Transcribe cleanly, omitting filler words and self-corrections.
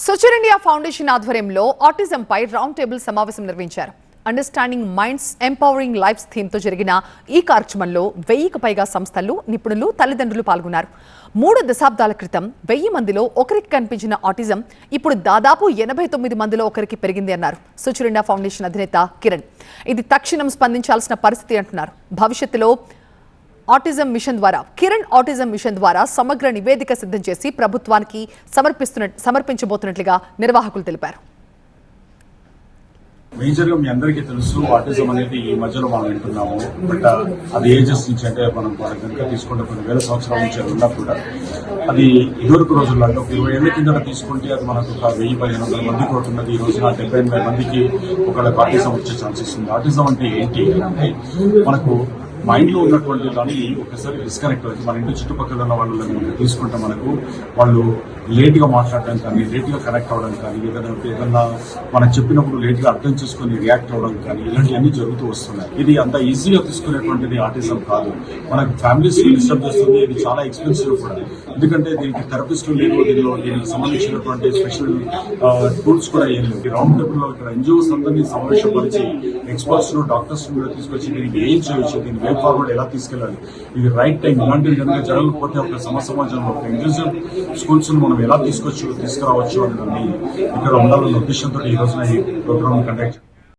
Social India Foundation ఆధ్వర్యంలో autism పై round table సమావేశం నిర్వహించారు. Understanding minds empowering lives theme తో జరిగిన ఈ కార్యక్రమంలో 1000కి పైగా సంస్థలు, నిపుణులు, తల్లిదండ్రులు పాల్గొన్నారు. 3 దశాబ్దాల క్రితం 1000 మందిలో ఒకరికి కనిపించిన ఆటిజం ఇప్పుడు దాదాపు 89 మందిలో ఒకరికి పెరిగింది అన్నారు సోషల్ ఇండియా ఫౌండేషన్ అధినేత కిరణ్. ఇది తక్షణం స్పందించాల్సిన పరిస్థితి అంటున్నారు. భవిష్యత్తులో ఆటిజం మిషన్ ద్వారా కిరణ్ ఆటిజం మిషన్ ద్వారా సమగ్ర నివేదిక సిద్ధం చేసి ప్రభుత్వానికి సమర్పించబోతున్నట్లుగా నిర్వాహకులు తెలిపారు. మేజర్ గా మీ అందరికీ తెలుసు, ఆటిజం అనేది ఈ మధ్యలో మనం వింటున్నాము. బట్ అది ఏజెస్ నుంచి అంటే మనం కనుక తీసుకుంటే కొన్ని వేల సంవత్సరాల నుంచి ఉన్నా కూడా అది ఇదివరకు రోజుల్లో అంటే 20 ఏళ్ల కింద తీసుకుంటే అది మనకు ఒక 1000-1500 మందికి అవుతున్నది. ఈ రోజున 70-80 మందికి ఒకళ్ళకి ఆటిజం వచ్చే ఛాన్సెస్ ఉంది. ఆటిజం అంటే ఏంటి అంటే మనకు మైండ్ లో ఉన్నటువంటి దాన్ని ఒకసారి డిస్కనెక్ట్ అవుతుంది. మన ఇంటి చుట్టుపక్కల ఉన్న వాళ్ళని తీసుకుంటే మనకు వాళ్ళు లేట్ గా మాట్లాడడం కానీ, లేట్ గా కనెక్ట్ అవ్వడం కానీ, ఏదన్నా మనం చెప్పినప్పుడు లేట్ గా అర్థం చేసుకుని రియాక్ట్ అవ్వడం కానీ, ఇలాంటివన్నీ జరుగుతూ వస్తున్నాయి. ఇది అంత ఈజీగా తీసుకునేటువంటిది ఆటిజం కాదు. మనకు ఫ్యామిలీస్ డిస్టర్బ్ చేస్తుంది. ఇది చాలా ఎక్స్పెన్సివ్ కూడా, ఎందుకంటే దీనికి థెరపిస్టులు లేవు, దీనికి సంబంధించినటువంటి స్పెషల్ టూల్స్ కూడా ఏం లేవు. రౌండ్ టేబుల్ లో ఇక్కడ ఎన్జిఓస్ అందరినీ సమావేశపరిచి ఎక్స్పర్ట్స్ తీసుకొచ్చి దీనికి ఏం చేయొచ్చు, దీని వే ఫార్వర్డ్ ఎలా తీసుకెళ్ళాలి, ఇది రైట్ టైం, ఇలాంటివి కనుక జరగకపోతే ఒక సమాజంలో ఒక ఇంక్లూజివ్ స్కూల్స్ మనం ఎలా తీసుకురావచ్చు అనేది ఇక్కడ ఉండాలన్న ఉద్దేశంతో ఈ రోజున ఈ ప్రోగ్రామ్ కండక్ట్